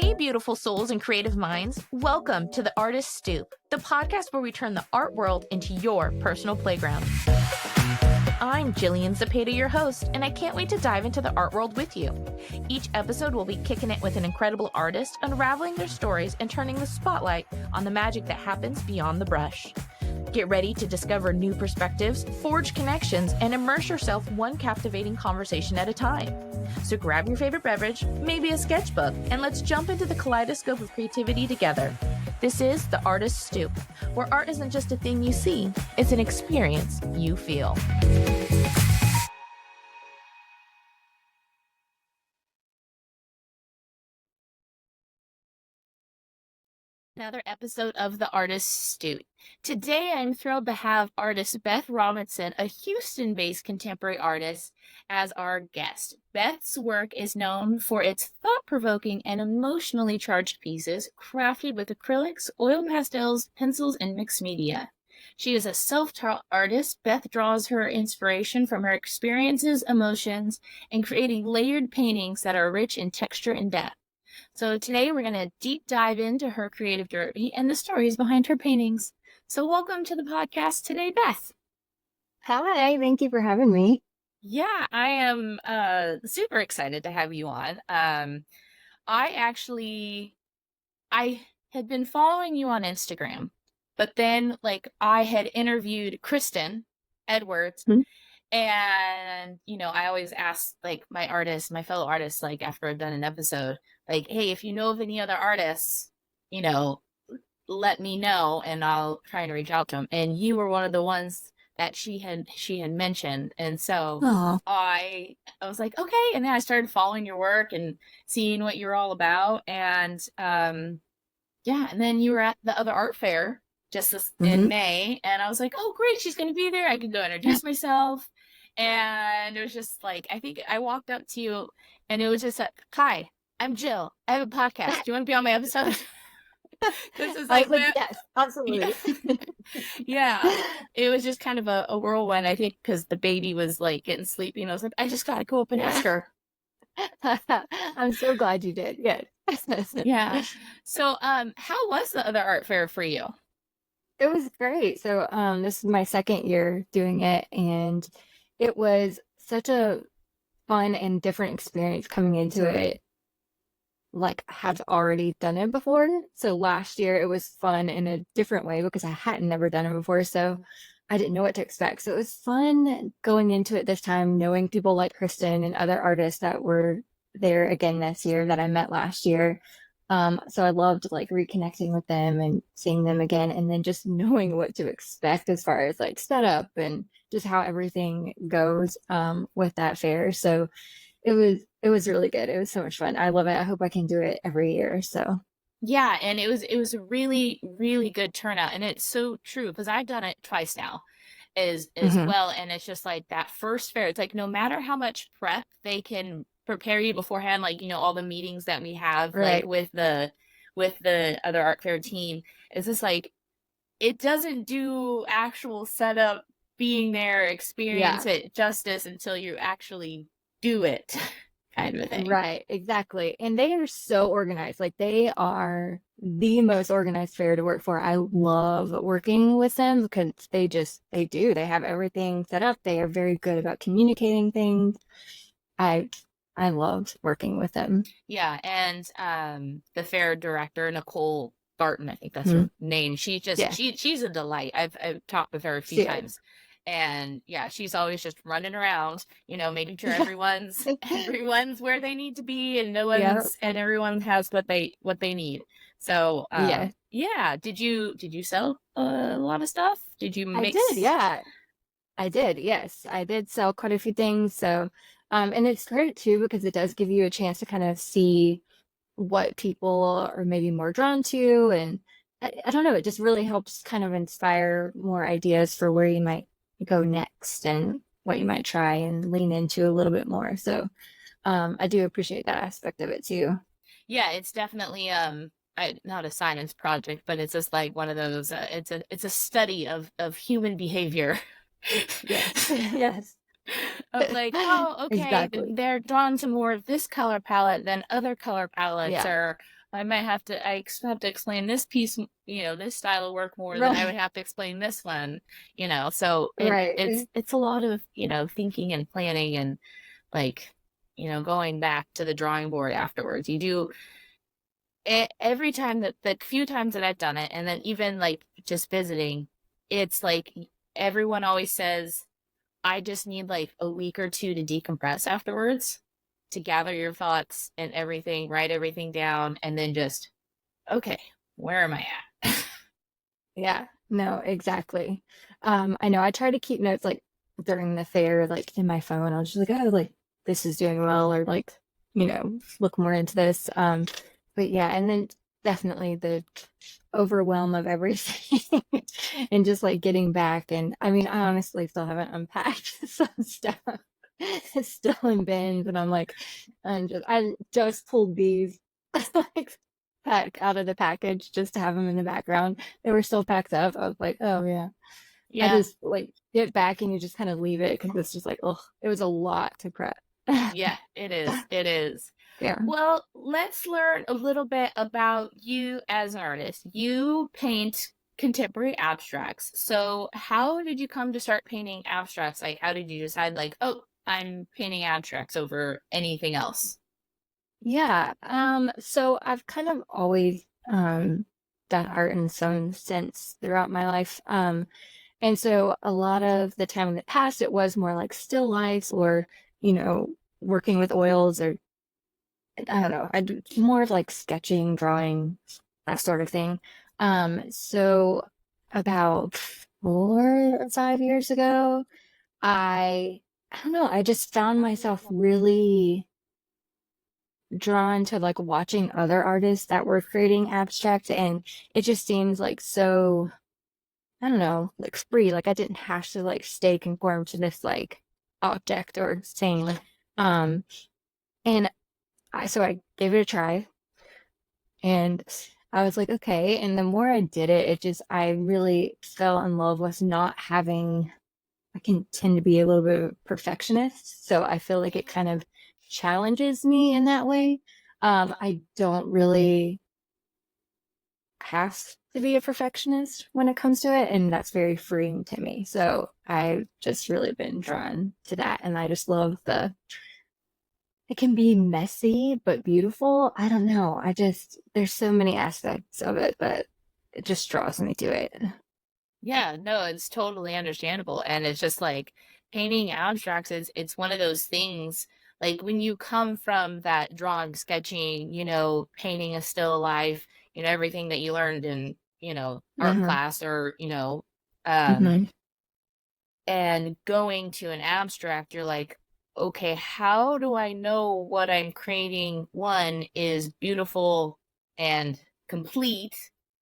Hey, beautiful souls and creative minds. Welcome to the Artist Stoop, the podcast where we turn the art world into your personal playground. I'm Jillian Zapata, your host, and I can't wait to dive into the art world with you. Each episode will be kicking it with an incredible artist, unraveling their stories and turning the spotlight on the magic that happens beyond the brush. Get ready to discover new perspectives, forge connections, and immerse yourself one captivating conversation at a time. So grab your favorite beverage, maybe a sketchbook, and let's jump into the kaleidoscope of creativity together. This is the Artist Stoop, where art isn't just a thing you see, it's an experience you feel. Another episode of the Artist Stoop. Today, I'm thrilled to have artist Beth Robinson, a Houston-based contemporary artist, as our guest. Beth's work is known for its thought-provoking and emotionally charged pieces, crafted with acrylics, oil pastels, pencils, and mixed media. She is a self-taught artist. Beth draws her inspiration from her experiences, emotions, and creating layered paintings that are rich in texture and depth. So today we're going to deep dive into her creative journey and the stories behind her paintings. So welcome to the podcast today, Beth. Hi, thank you for having me. Yeah, I am super excited to have you on. I had been following you on Instagram, but then I had interviewed Kristen Edwards. Mhm. And, I always ask my fellow artists, after I've done an episode, hey, if you know of any other artists, let me know and I'll try to reach out to them. And you were one of the ones that she had mentioned. And so I was like, okay. And then I started following your work and seeing what you're all about. And, and then you were at the other art fair just in May. And I was like, oh, great. She's going to be there. I can go introduce myself. And it was just I think I walked up to you and it was just hi, I'm Jill. I have a podcast. Do you want to be on my episode? This is yes, absolutely. Yeah. It was just kind of a whirlwind, I think, because the baby was getting sleepy and I was like, I just got to go up and ask her. I'm so glad you did. Good. Yeah. So, how was the other art fair for you? It was great. So, this is my second year doing it, and it was such a fun and different experience coming into it. Had already done it before. So last year it was fun in a different way because I hadn't never done it before. So I didn't know what to expect. So it was fun going into it this time, knowing people like Kristen and other artists that were there again this year that I met last year. So I loved reconnecting with them and seeing them again, and then just knowing what to expect as far as setup and just how everything goes with that fair. So it was really good. It was so much fun. I love it. I hope I can do it every year. So yeah, and it was a really, really good turnout, and it's so true because I've done it twice now as well, and it's just that first fair. It's no matter how much prep they can prepare you beforehand, all the meetings that we have with the other art fair team, it's just it doesn't do actual setup, being there, experience it justice until you actually do it. Kind of a thing. Right, exactly. And they are so organized. They are the most organized fair to work for. I love working with them because they have everything set up. They are very good about communicating things. I loved working with them. Yeah, and the fair director, Nicole Barton, I think that's her name. She's a delight. I've talked with her a few times. And yeah, she's always just running around, making sure everyone's where they need to be, and and everyone has what they need. So yeah. Did you sell a lot of stuff? Did you mix? I did, yeah. I did, yes. I did sell quite a few things. So and it's great too because it does give you a chance to kind of see what people are maybe more drawn to, and I don't know, it just really helps kind of inspire more ideas for where you might go next and what you might try and lean into a little bit more. So I do appreciate that aspect of it too. Yeah, it's definitely not a science project, but it's just one of those it's a study of human behavior. Yes. Yes. Of oh, okay, Exactly. they're drawn to more of this color palette than other color palettes, I might have to, have to explain this piece, this style of work more than I would Right. have to explain this one, so Right. it's a lot of, thinking and planning and like, going back to the drawing board afterwards. You do it every time, that the few times that I've done it, and then even like just visiting, it's like everyone always says, I just need like a week or two to decompress afterwards, to gather your thoughts and everything, write everything down, and then just, okay, where am I at? Yeah, no, exactly. I know I try to keep notes like during the fair, like in my phone. I was just like, oh, like this is doing well, or like, look more into this. But yeah, and then definitely the overwhelm of everything and just like getting back. And I mean, I honestly still haven't unpacked some stuff. It's still in bins, and I just pulled these like pack out of the package just to have them in the background. They were still packed up. I was like, oh yeah. I Yeah, just like get back and you just kind of leave it because it's just like, oh, it was a lot to prep. yeah, it is. It is. Yeah. Well, let's learn a little bit about you as an artist. You paint contemporary abstracts. So, how did you come to start painting abstracts? Like, how did you decide, like, oh, I'm painting abstracts over anything else? Yeah. So I've kind of always done art in some sense throughout my life. And so a lot of the time in the past it was more like still lifes or, you know, working with oils or I don't know. I do more of like sketching, drawing, that sort of thing. So about 4 or 5 years ago, I don't know, I just found myself really drawn to like watching other artists that were creating abstract, and it just seems like so, I don't know, like free. Like I didn't have to like stay conformed to this like object or thing. Um, and I gave it a try, and I was like, okay. And the more I did it, I really fell in love with not having, I can tend to be a little bit of a perfectionist. So I feel like it kind of challenges me in that way. I don't really have to be a perfectionist when it comes to it, and that's very freeing to me. So I've just really been drawn to that, and I just love it can be messy but beautiful. I don't know. There's so many aspects of it, but it just draws me to it. Yeah, no, it's totally understandable. And it's just like painting abstracts is, it's one of those things, like when you come from that drawing, sketching, painting a still life, everything that you learned in, art Mm-hmm. class, or, um, Mm-hmm. and going to an abstract, you're like, okay, how do I know what I'm creating, one, is beautiful and complete,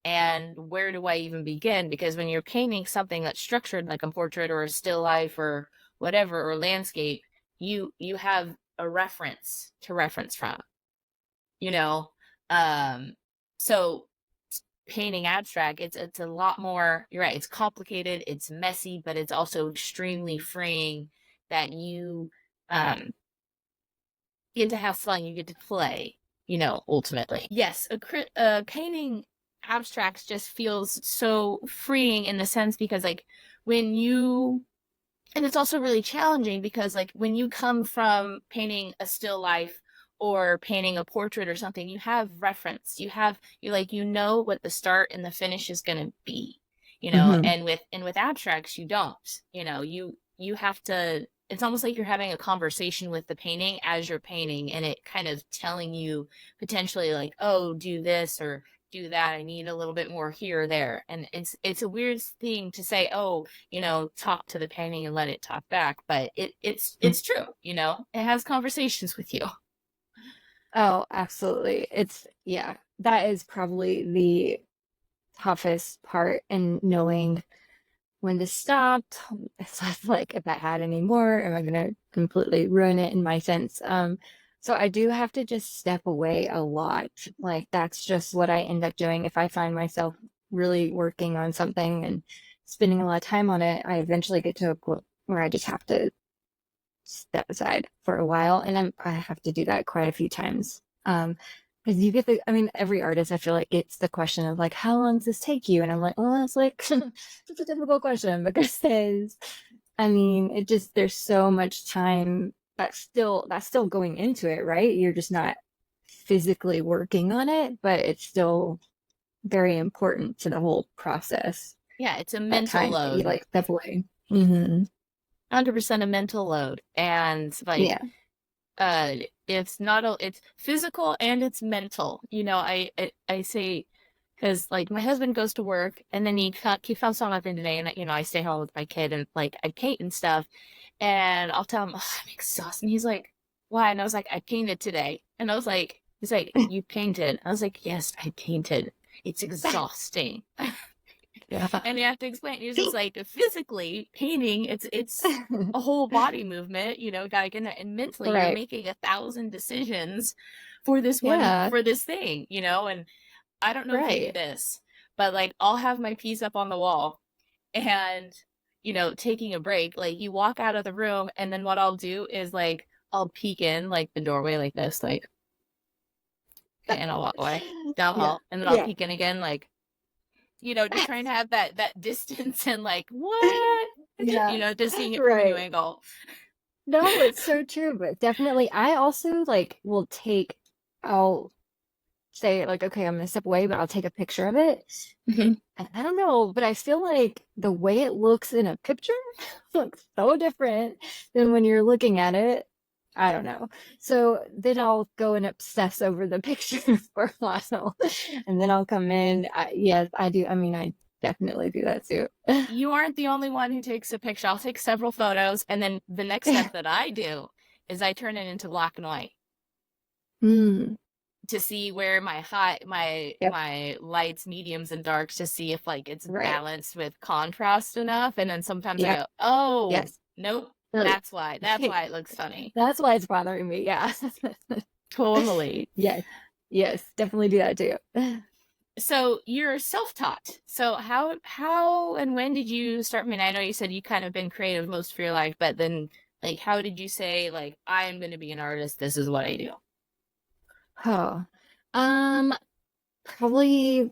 and where do I even begin? Because when you're painting something that's structured like a portrait or a still life or whatever, or landscape, you have a reference to reference from, you know um so painting abstract, it's a lot more, you're right, it's complicated, it's messy, but it's also extremely freeing, that you um get to have fun, you get to play, ultimately. Yes, painting abstracts just feels so freeing in the sense, because like when you and it's also really challenging, because like when you come from painting a still life or painting a portrait or something, you have reference, you know what the start and the finish is going to be, Mm-hmm. and with abstracts you don't, you have to, it's almost like you're having a conversation with the painting as you're painting, and it kind of telling you potentially like, oh, do this or do that, I need a little bit more here or there. And it's a weird thing to say, oh, talk to the painting and let it talk back. But it's true, it has conversations with you. Oh, absolutely. Yeah, that is probably the toughest part in knowing when to stop. It's like if I had any more, am I gonna completely ruin it in my sense? So I do have to just step away a lot. Like that's just what I end up doing if I find myself really working on something and spending a lot of time on it. I eventually get to a point where I just have to step aside for a while, and I have to do that quite a few times. Because you get the, I mean, every artist, I feel like gets the question of like, how long does this take you? And I'm like, well, that's like, it's a difficult question because I mean, it just, there's so much time that's still going into it, right? You're just not physically working on it, but it's still very important to the whole process. Yeah, it's a That mental time that you load. like step away. Hmm. 100% a mental load. And like Yeah. it's not a it's physical and it's mental. I say because like my husband goes to work and then he found something today, and I stay home with my kid and like I paint and stuff, and I'll tell him, oh, I'm exhausted. And he's like, why? And I was like, I painted today. And I was like, he's like, you painted? I was like, yes, I painted. It's exhausting. Yeah. And you have to explain. It's just like physically painting. It's a whole body movement. Gotta get in there. And mentally, you're Right. making 1,000 decisions Yeah. for this thing. And I don't know if you do Right. this, but like I'll have my piece up on the wall, and taking a break. Like you walk out of the room, and then what I'll do is like I'll peek in like the doorway like this, like, okay, and I'll walk away down the Yeah. hall, and then I'll Yeah. peek in again, like, just trying to have that distance and like what, Yeah. just seeing it from a new Right. angle. No, it's so true, but definitely I also like I'll say like, okay, I'm gonna step away, but I'll take a picture of it. Mhm. And I don't know, but I feel like the way it looks in a picture looks so different than when you're looking at it. I don't know. So then I'll go and obsess over the picture for a while, and then I'll come in. Yes, I do. I mean, I definitely do that too. You aren't the only one who takes a picture. I'll take several photos, and then the next step that I do is I turn it into black and white Hmm. to see where my high Yep. my lights, mediums, and darks, to see if like it's Right. balanced with contrast enough. And then sometimes I Yep. go, oh Yes. nope, Really. that's why it looks funny. That's why it's bothering me. Yeah. Totally. Yes. Yes. Definitely do that too. So you're self-taught. So how and when did you start? I mean, I know you said you kind of been creative most of your life, but then like how did you say like I'm going to be an artist? This is what I do. Oh. Um, Probably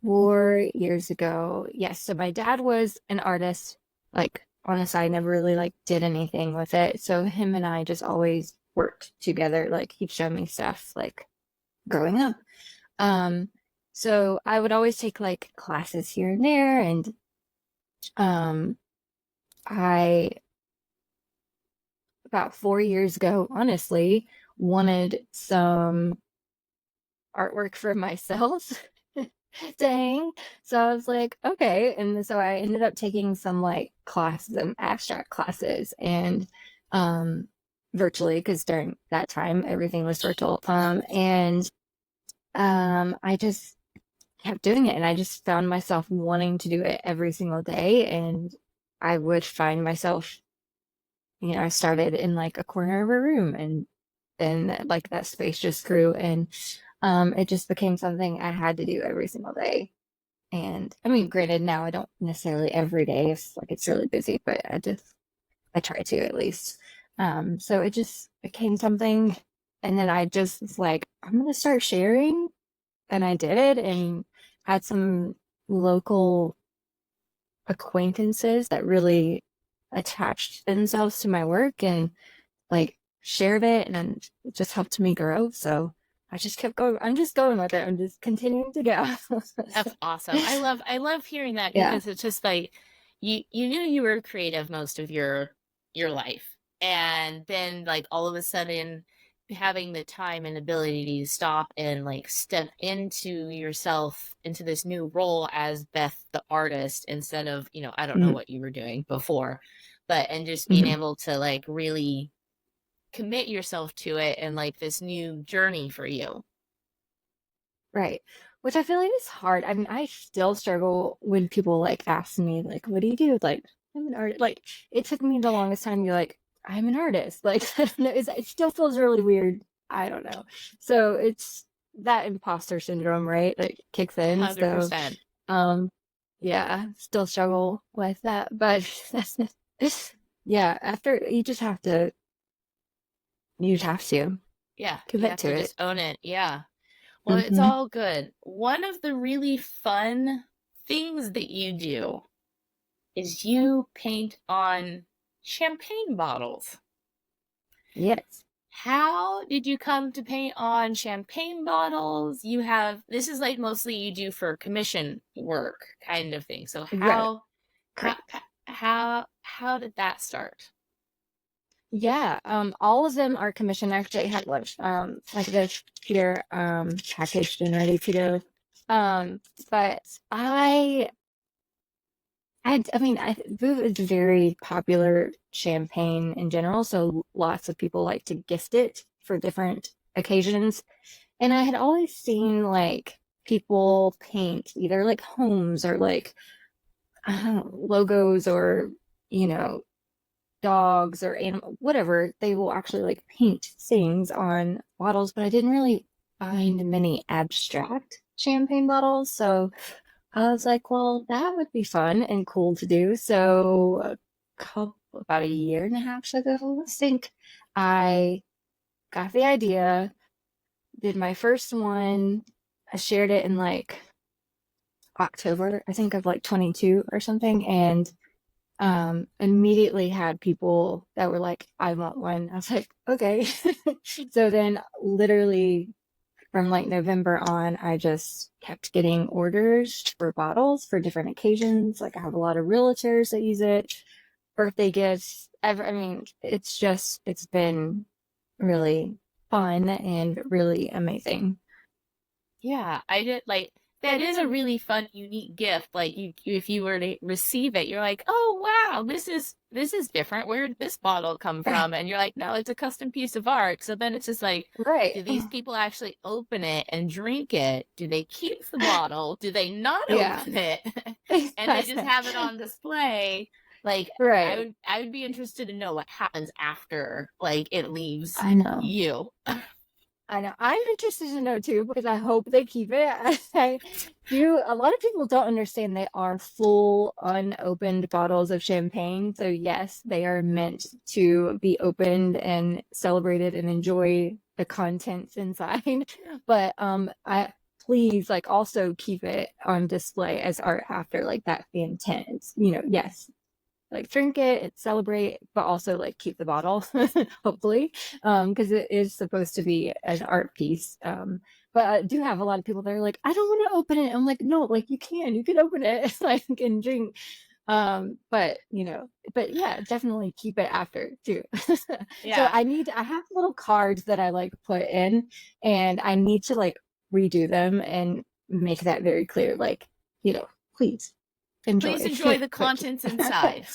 4 years ago. Yes. So my dad was an artist. Like, honestly, I never really like did anything with it. So him and I just always worked together. Like he'd show me stuff like growing up. Um, so I would always take like classes here and there, and um I about 4 years ago, honestly, wanted some artwork for myself. Dang. So I was like, okay. And so I ended up taking some like classes, some abstract classes, and um virtually, because during that time everything was virtual. And I just kept doing it, and I just found myself wanting to do it every single day. And I would find myself, I started in like a corner of a room, and then like that space just grew, and it just became something I had to do every single day. And I mean, granted, now I don't necessarily every day if like it's really busy, but I try to at least. So it just became something, and then I just was like, I'm gonna start sharing, and I did it, and had some local acquaintances that really attached themselves to my work and like shared it, and then it just helped me grow. So I just kept going. I'm just going with it. I'm just continuing to go. That's awesome. I love hearing that Yeah. because it's just like you knew you were creative most of your life. And then like all of a sudden having the time and ability to stop and like step into yourself into this new role as Beth the artist instead of, I don't know Mhm. what you were doing before, but and just being Mhm. able to like really commit yourself to it and like this new journey for you. Right. Which I feel like is hard. I mean, I still struggle when people like ask me, like, what do you do? Like, I'm an artist. Like, it took me the longest time to be like, I'm an artist. Like, I don't know. It still feels really weird. I don't know. So it's that imposter syndrome, right? That kicks in. So, 100%. um, yeah, still struggle with that. But yeah, after you just have to Yeah, you commit have to to it. just own it. Yeah. Well, it's Mm-hmm. all good. One of the really fun things that you do is you paint on champagne bottles. Yes. How did you come to paint on champagne bottles? You have, this is like mostly you do for commission work kind of thing. So Right. how, Correct. how did that start? Yeah, all of them are commissioned. Actually, I had like this here, packaged and ready to go. But I mean, Vouv is very popular champagne in general, so lots of people like to gift it for different occasions. And I had always seen like people paint either like homes or like I don't know, logos or you know dogs or animal, whatever, they will actually like paint things on bottles, but I didn't really find many abstract champagne bottles. So I was like, well, that would be fun and cool to do. So about a year and a half ago, I think I got the idea, did my first one. I shared it in like October, I think of like 22 or something. And immediately had people that were like, I want one. I was like, okay. So then literally from like November on, I just kept getting orders for bottles for different occasions. Like I have a lot of realtors that use it, birthday gifts. I mean, it's been really fun and really amazing. Yeah, I did like that is a really fun, unique gift. Like if you were to receive it, you're like, oh wow, this is different. Where did this bottle come from? And you're like, no, it's a custom piece of art. So then it's just like, Right. do these people actually open it and drink it? Do they keep the bottle? Do they not Yeah. open it? And they just have it on display? Like Right. I would be interested to know what happens after like it leaves I know. you. I know. I'm interested to know too because I hope they keep it. I do. A lot of people don't understand they are full unopened bottles of champagne. So yes, they are meant to be opened and celebrated and enjoy the contents inside. But I please like also keep it on display as art after. Like that's the intent. Yes, like drink it and celebrate, but also like keep the bottle, hopefully, because it is supposed to be an art piece. But I do have a lot of people that are like, I don't want to open it. I'm like, no, like you can open it, like and drink. But but yeah, definitely keep it after too. So Yeah. I have little cards that I like put in, and I need to like redo them and make that very clear. Like, please Please enjoy, enjoy the but contents inside.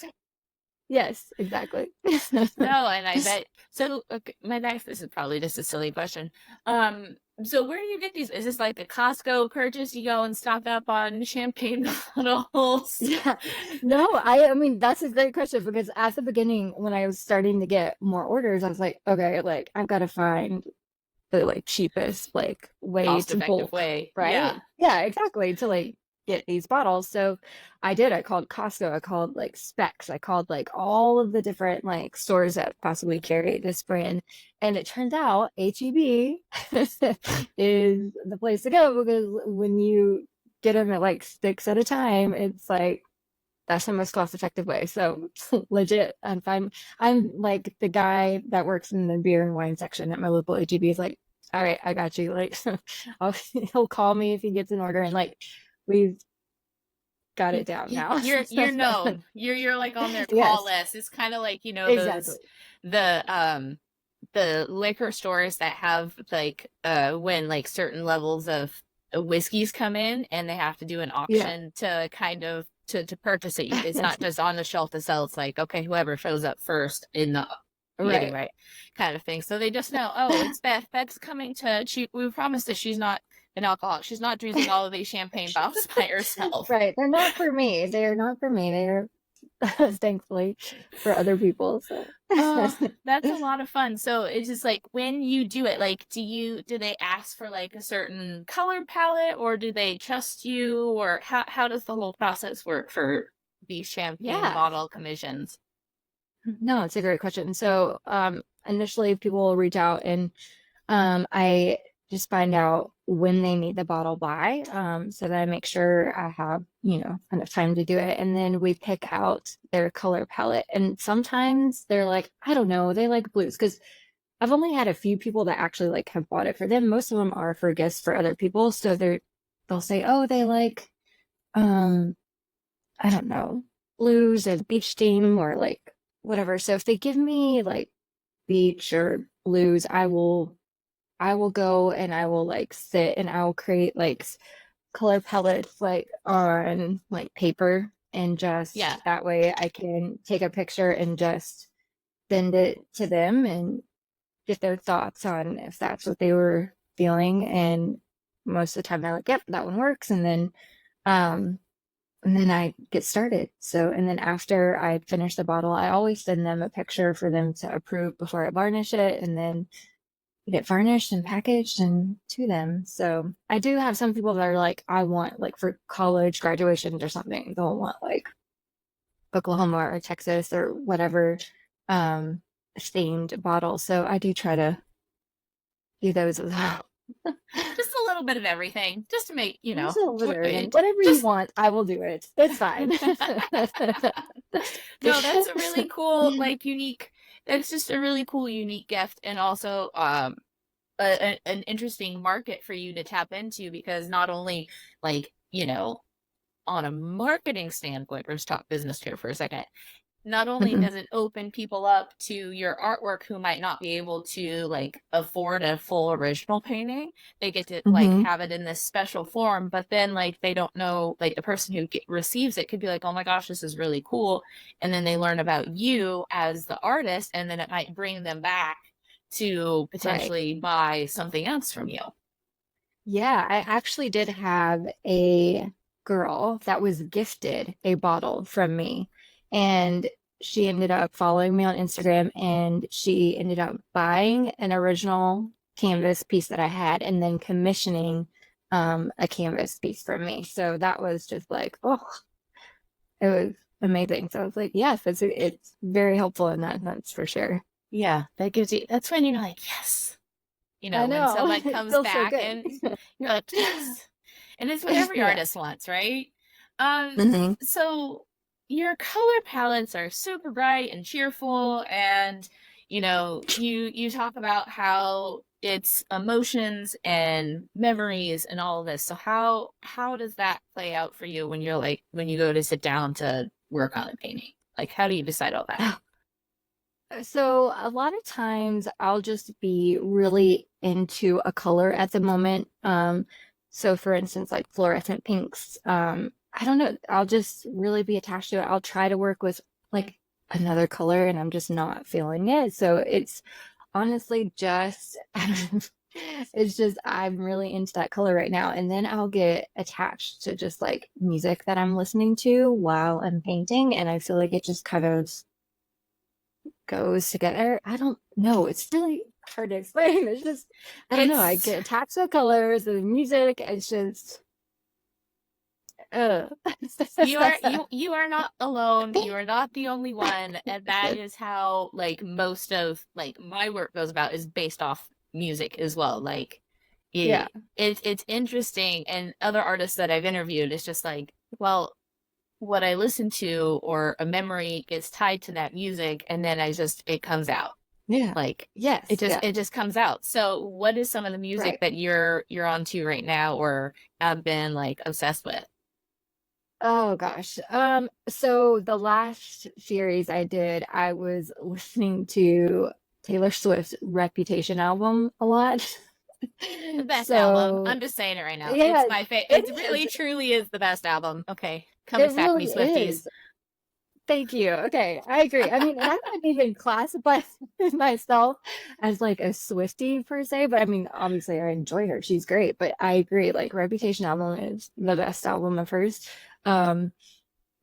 yes, exactly. No, and I bet so. Okay, my next, this is probably just a silly question. Um, so where do you get these? Is this like a Costco purchase? You go and stock up on champagne bottles? Yeah. No, I mean that's a great question because at the beginning when I was starting to get more orders, I was like, okay, like I've got to find the like cheapest like way Cost to effective bulk, way. right? Yeah. Yeah, exactly. To like get these bottles. So I did. I called Costco. I called like Specs. I called like all of the different like stores that possibly carry this brand. And it turns out HEB is the place to go because when you get them at like six at a time, it's like that's the most cost effective way. So legit, I'm like the guy that works in the beer and wine section at my local HEB is like, all right, I got you. Like, he'll call me if he gets an order, and like, we've got it down now. You're known. You're like on their call Yes, list. It's kind of like, you know, exactly. those the liquor stores that have like when like certain levels of whiskeys come in and they have to do an Yeah. auction to kind of to purchase it. It's not just on the shelf to sell. It's like, okay, whoever shows up first in the getting Right. right kind of thing. So they just know, oh, it's Beth. Beth's coming to we promised that she's not an alcoholic. She's not drinking all of these champagne bottles by herself. Right. They're not for me. They're not for me. They're thankfully for other people. So Oh, that's a lot of fun. So it's just like when you do it, like do they ask for like a certain color palette or do they trust you or how does the whole process work for these champagne yeah. bottle commissions? No, it's a great question. So initially people will reach out and I just find out when they need the bottle by, so that I make sure I have, enough time to do it. And then we pick out their color palette. And sometimes they're like, I don't know, they like blues because I've only had a few people that actually like have bought it for them. Most of them are for gifts for other people. So they'll say, oh, they like, um, I don't know, blues and beach theme or like whatever. So if they give me like beach or blues, I will go and I will like sit and I will create like color palettes like on like paper and Yeah. just that way I can take a picture and just send it to them and get their thoughts on if that's what they were feeling. And most of the time they're like, yep, that one works. Um and then I get started. So, and then after I finish the bottle, I always send them a picture for them to approve before I varnish it. And then get varnished and packaged and to them. So I do have some people that are like, I want like for college graduations or something, they'll want like Oklahoma or Texas or whatever um themed bottle. So I do try to do those as well. Just a little bit of everything, just to make, Just a little bit of everything. it Whatever you just want, I will do it. It's fine. no, that's a really cool, like, unique. It's just a really cool, unique gift, and also an interesting market for you to tap into, because not only, like, on a marketing standpoint, let's talk business here for a second. Not only Mhm. does it open people up to your artwork who might not be able to like afford a full original painting, they get to like Mhm. have it in this special form, but then like they don't know, like the person who receives it could be like, oh my gosh, this is really cool. And then they learn about you as the artist, and then it might bring them back to Right. potentially buy something else from you. Yeah, I actually did have a girl that was gifted a bottle from me, and she ended up following me on Instagram and she ended up buying an original canvas piece that I had and then commissioning a canvas piece from me. So that was just like, oh, it was amazing. So I was like, yes, it's very helpful in that sense for sure. Yeah, that gives you, that's when you're like, yes, I when know. someone It comes feels so back good. and you're like, yes. And it's what every Yeah. artist wants, right? Um, Hmm. so your color palettes are super bright and cheerful, and you talk about how it's emotions and memories and all of this. So how does that play out for you when you're like when you go to sit down to work on a painting? Like how do you decide all that? So a lot of times I'll just be really into a color at the moment. So for instance, like fluorescent pinks, I don't know, I'll just really be attached to it. I'll try to work with like another color and I'm just not feeling it. So it's honestly just it's just I'm really into that color right now. And then I'll get attached to just like music that I'm listening to while I'm painting. And I feel like it just kind of goes together. I don't know. It's really hard to explain. It's just, I don't know. I It's get attached to the colors, the music. It's just, uh. you are not alone. You are not the only one, and that is how like most of like my work goes about, is based off music as well. Like Yeah. it's interesting, and other artists that I've interviewed, it's just like, well, what I listen to or a memory gets tied to that music, and then it comes out. Yeah. Like Yes. Yeah. it just comes out. So what is some of the music Right. that you're onto right now, or have been like obsessed with? Oh gosh. So the last series I did, I was listening to Taylor Swift's Reputation album a lot. The best album. So I'm just saying it right now. It's yeah, my favorite. it It is. really, truly is the best album. Okay, come It attack me, really Swifties. is. Thank you. Okay, I agree. I mean, and I wouldn't even classify myself as like a Swiftie per se, but I mean, obviously I enjoy her. She's great, but I agree. Like Reputation album is the best album of hers. Um,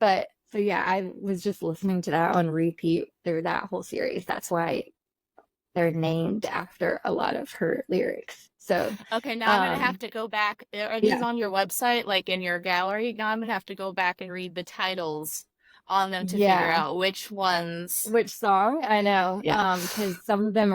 but so yeah, I was just listening to that on repeat through that whole series. That's why they're named after a lot of her lyrics. So, Okay, now I'm gonna have um, to go back. Are these yeah. on your website, like in your gallery? Now I'm gonna have to go back and read the titles on them to figure Yeah. out which ones. Which song? I know. Yeah. Because some of them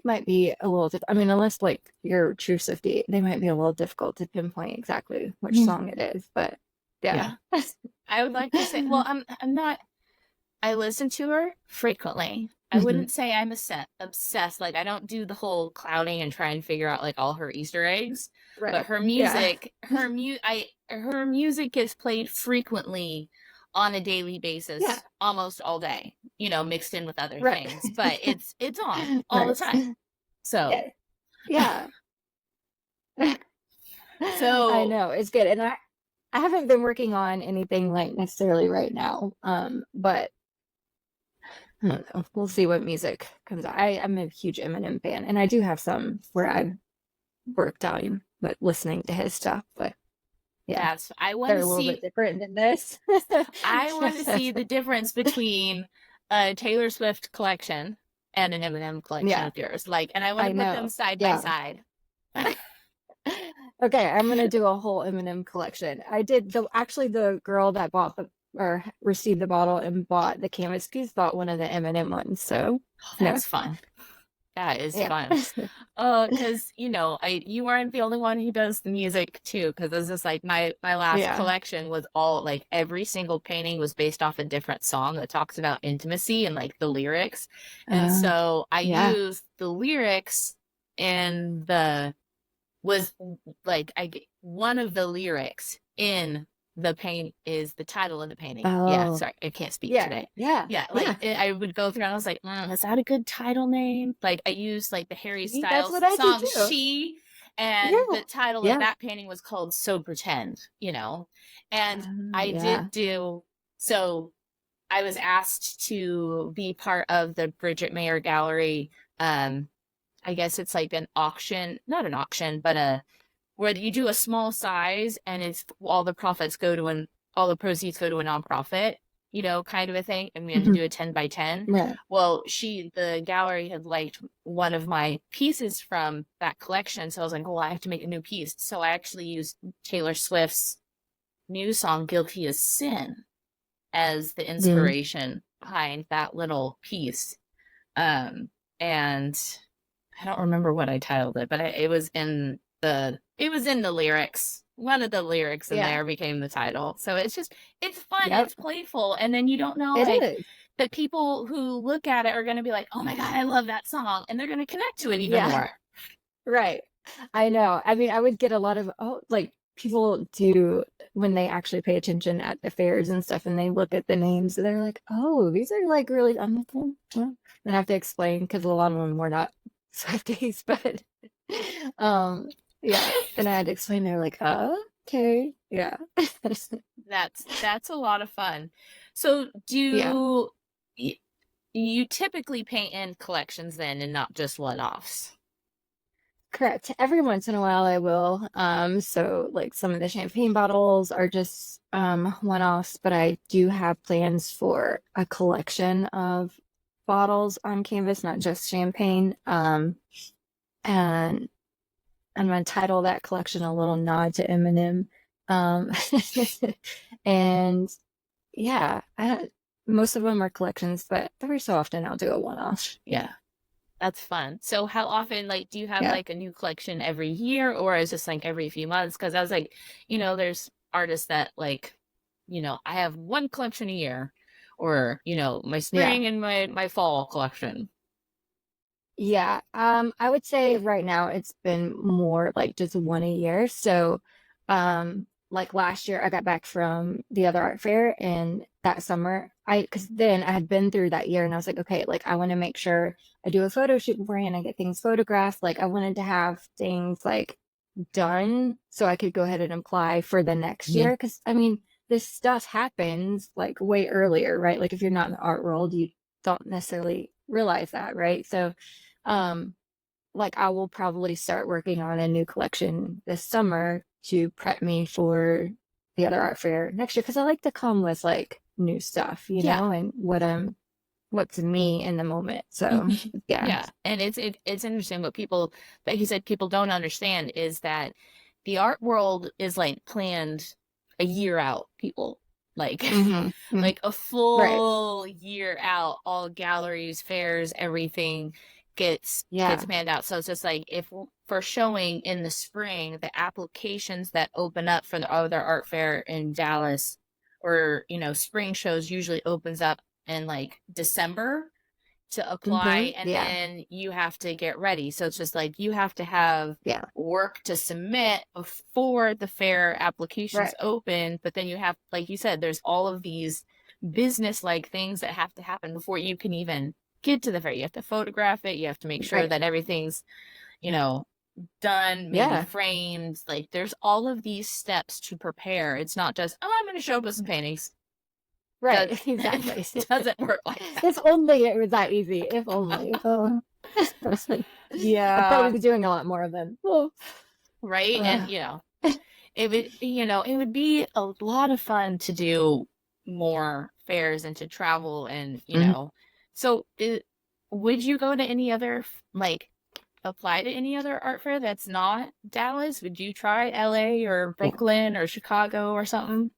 might be a little I mean, unless like you're true Swiftie, they might be a little difficult to pinpoint exactly which Mhm. song it is. But Yeah. yeah. I would like to say, well, I'm not. I listen to her frequently. I Mhm. wouldn't say I'm obsessed. Like I don't do the whole clowning and try and figure out like all her Easter eggs. But Right. her Yeah. music, her music is played frequently on a daily Yeah. basis, almost all day. You know, mixed in with other Right. things. But it's on all the Right. time. So, Yeah. Yeah. I so know. It's good. And I haven't been working on anything like necessarily right now. But I don't know. We'll see what music comes out. I'm a huge Eminem fan, and I do have some where I've worked on, but listening to his stuff. But yeah, I want they're to a little bit see. different than this. I want to see the difference between a Taylor Swift collection and an Eminem collection Yeah, of yours. Like, and I want I to put them know. side by Yeah. side. Okay, I'm gonna do a whole Eminem collection. I did the girl that bought the or received the bottle and bought the canvas piece bought one of the Eminem ones. So no, That's fun. That is yeah, fun. Because you aren't the only one who does the music too. Because it's just like my last yeah, collection was all like every single painting was based off a different song that talks about intimacy and like the lyrics, and uh, so I yeah. used the lyrics in the was like one of the lyrics in the paint is the title of the painting. Yeah, Oh, sorry, I can't speak yeah, today. yeah, Yeah, like yeah. I would go through and I was like, is that a good title name? Like I used like the Harry See, that's Styles what I do song too. "She," and Yeah, the title of yeah, that painting was called "So Pretend," and I yeah. did do so. I was asked to be part of the Bridget Mayer Gallery. I guess it's like an auction, not an auction, but a where you do a small size and it's all the proceeds go to a nonprofit, kind of a thing. And we had to Mhm. do a 10 by 10. Right. Well, the gallery had liked one of my pieces from that collection. So I was like, well, I have to make a new piece. So I actually used Taylor Swift's new song, Guilty as Sin, as the Mm. inspiration behind that little piece. Um, and I don't remember what I titled it, but it was in the lyrics. One of the lyrics in Yeah. there became the title. So it's fun, Yep. it's playful, and then you don't know It like is. the people who look at it are going to be like, "Oh my god, I love that song," and they're going to connect to it even Yeah. more. Right. I know. I mean, I would get a lot of like people do when they actually pay attention at the fairs and stuff, and they look at the names, and they're like, "Oh, these are like really." I'm like, well," and I have to explain because a lot of them were not Swifties, but um, yeah. And I had to explain. They're like, "Oh, okay, yeah, That's a lot of fun. So yeah." do you typically paint in collections then and not just one-offs? Correct. Every once in a while I will. So like some of the champagne bottles are just one-offs, but I do have plans for a collection of bottles on canvas, not just champagne. And I'm gonna title that collection a little nod to Eminem. Um, and yeah, most of them are collections, but every so often I'll do a one-off. Yeah. That's fun. So how often, like, do you have Yeah. like a new collection every year or is this like every few months? Because I was like, there's artists that like, I have one collection a year or, my Yeah. spring and my fall collection. Yeah, I would say right now it's been more like just one a year. So, like last year I got back from the other art fair and that summer because then I had been through that year and I was like, okay, like I want to make sure I do a photo shoot beforehand, I get things photographed. Like I wanted to have things like done so I could go ahead and apply for the next Mhm. year. Because I mean, this stuff happens like way earlier, right? Like if you're not in the art world, you don't necessarily realize that, right? So, um, like I will probably start working on a new collection this summer to prep me for the other art fair next year because I like to come with like new stuff, Yeah. and what's me in the moment. So Mhm. yeah, Yeah. And it's interesting what people, like you said, people don't understand is that the art world is like planned a year out, people. like Mm-hmm. like a Right. full year out, all galleries, fairs, everything gets Yeah. planned out. So it's just like if for showing in the spring, the applications that open up for the other art fair in Dallas, or spring shows usually opens up in like December to Mm-hmm. apply, and Yeah. then you have to get ready. So it's just like you have to have Yeah. work to submit before the fair applications Right. open, but then you have, like you said, there's all of these business like things that have to happen before you can even get to the fair. You have to photograph it, you have to make sure Right. that everything's, you know, done, maybe Yeah. framed. Like there's all of these steps to prepare. It's not just, oh, I'm going to show up with some paintings. Right. Does Exactly. doesn't work like If that. only it was that easy. If only. Oh. I'd probably Yeah. be doing a lot more of them. Oh. Right. And Uh, it would be a lot of fun to do more fairs and to travel, and mhm. so would you go to any other, like, apply to any other art fair that's not Dallas? Would you try LA or Yeah. Brooklyn or Chicago or something?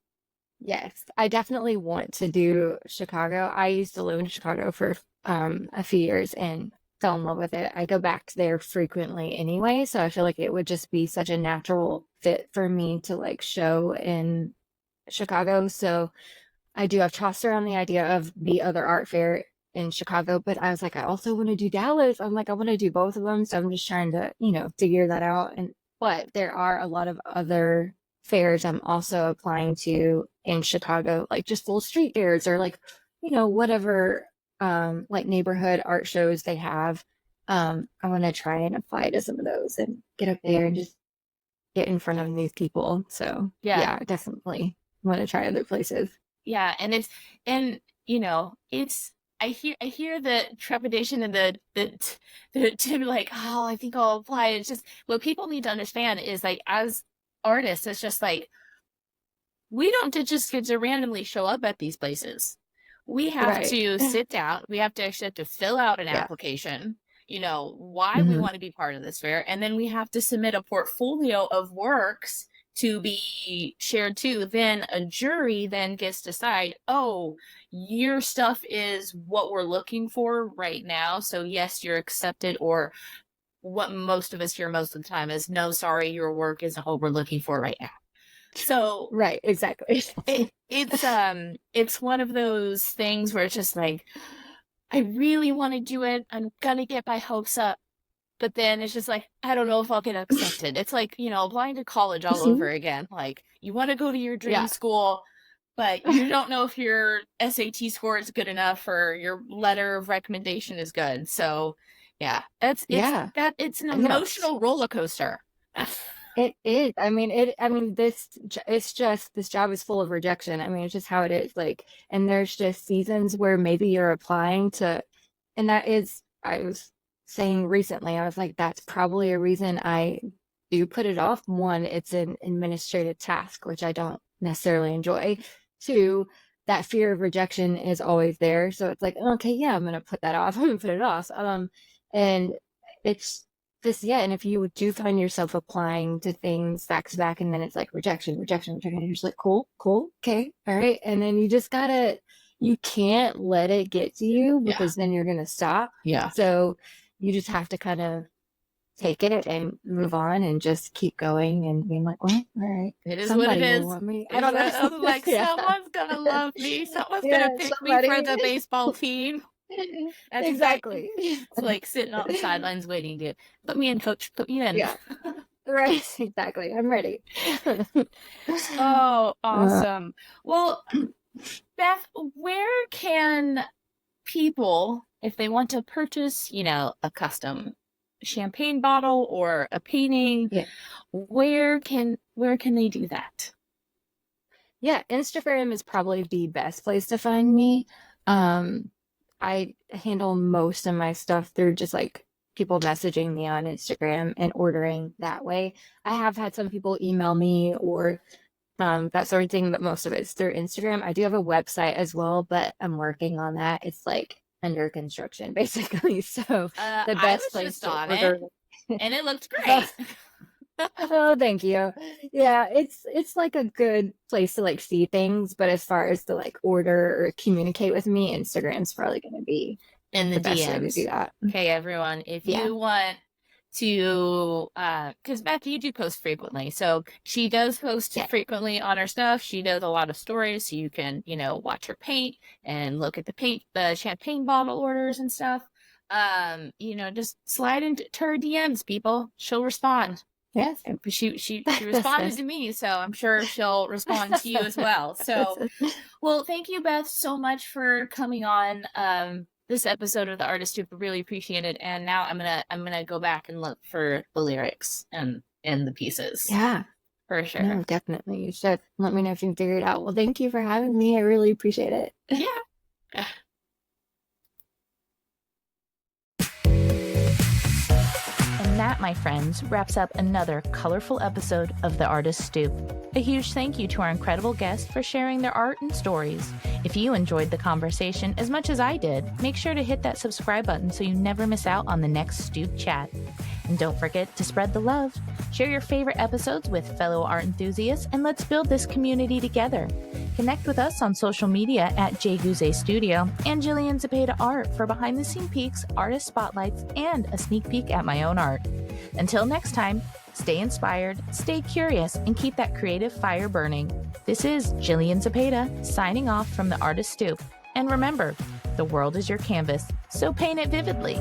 Yes, I definitely want to do Chicago. I used to live in Chicago for a few years and fell in love with it. I go back there frequently anyway, so I feel like it would just be such a natural fit for me to like show in Chicago. So I do have tossed around the idea of the other art fair in Chicago, but I was like, I also want to do Dallas. I'm like, I want to do both of them. So I'm just trying to, figure that out. But there are a lot of other fairs I'm also applying to in Chicago, like just full street fairs or like, whatever like neighborhood art shows they have. I want to try and apply to some of those and get up there and just get in front of these people. So Yeah. yeah, definitely want to try other places. Yeah, and it's I hear the trepidation and the to be like, oh, I think I'll apply. It's just what people need to understand is, like, as artists, it's just like we don't just get to randomly show up at these places. We have Right. to sit down. We have to actually have to fill out an Yeah. application, why we Hmm. want to be part of this fair. And then we have to submit a portfolio of works to be shared too. Then a jury then gets to decide, oh, your stuff is what we're looking for right now. So yes, you're accepted, or what most of us hear most of the time is, no, sorry, your work isn't what we're looking for right now. So Right. Exactly. it's one of those things where it's just like, I really want to do it. I'm gonna get my hopes up. But then it's just like, I don't know if I'll get accepted. It's like, applying to college all over again. Like, you want to go to your dream Yeah. school, but you don't know if your SAT score is good enough or your letter of recommendation is good. So, yeah, Yeah. it's an No, emotional roller coaster. it is. I mean, it's just, this job is full of rejection. I mean, it's just how it is. Like, and there's just seasons where maybe you're applying to, and that is, I was saying recently, I was like, that's probably a reason I do put it off. One, it's an administrative task, which I don't necessarily enjoy. Two, that fear of rejection is always there. So it's like, okay, yeah, I'm gonna put that off. I'm gonna put it off. And it's this, yeah. And if you do find yourself applying to things back to back, and then it's like rejection, rejection, rejection, and you're just like, cool, cool, okay, all right. And then you can't let it get to you because then you're gonna stop. Yeah. So you just have to kind of take it and move on and just keep going and being like, well, all right, It is what it somebody will is. want me. I don't know. I'm like, Yeah. someone's gonna love me. Someone's Yeah, gonna pick me somebody. for the baseball team. That's Exactly. It's like sitting on the sidelines waiting to put me in, coach, put me in. Yeah. Right. Exactly. I'm ready. Oh, awesome. Well, Beth, where can people, if they want to purchase, a custom champagne bottle or a painting, Yeah. where can they do that? Yeah, Instagram is probably the best place to find me. I handle most of my stuff through just like people messaging me on Instagram and ordering that way. I have had some people email me or that sort of thing, but most of it's through Instagram. I do have a website as well, but I'm working on that. It's like under construction, basically. So the I best was place just to on order. it, and it looked great. Oh, thank you. Yeah, it's like a good place to like see things, but as far as to like order or communicate with me, Instagram's probably gonna be In the the best way to do DMs. that. Okay, everyone, if Yeah. you want to because Beth, you do post frequently, so she does post Yeah. frequently on her stuff. She does a lot of stories, so you can, watch her paint and look at the champagne bottle orders and stuff. Just slide into her DMs, people. She'll respond. Yes. And she That's responded this. to me, so I'm sure she'll respond to you as well. That's So, well, thank you, Beth, so much for coming on this episode of the Artist Stoop. Really appreciate it. And now I'm gonna go back and look for the lyrics and the pieces Yeah. for sure. No, definitely. You should let me know if you can figure it out. Well, thank you for having me. I really appreciate it. Yeah. And that, my friends, wraps up another colorful episode of The Artist Stoop. A huge thank you to our incredible guests for sharing their art and stories. If you enjoyed the conversation as much as I did, make sure to hit that subscribe button so you never miss out on the next Stoop chat. And don't forget to spread the love. Share your favorite episodes with fellow art enthusiasts, and let's build this community together. Connect with us on social media at JGuze Studio and Jillian Zepeda Art for behind-the-scene peeks, artist spotlights, and a sneak peek at my own art. Until next time, stay inspired, stay curious, and keep that creative fire burning. This is Jillian Zepeda signing off from the Artist Stoop. And remember, the world is your canvas, so paint it vividly.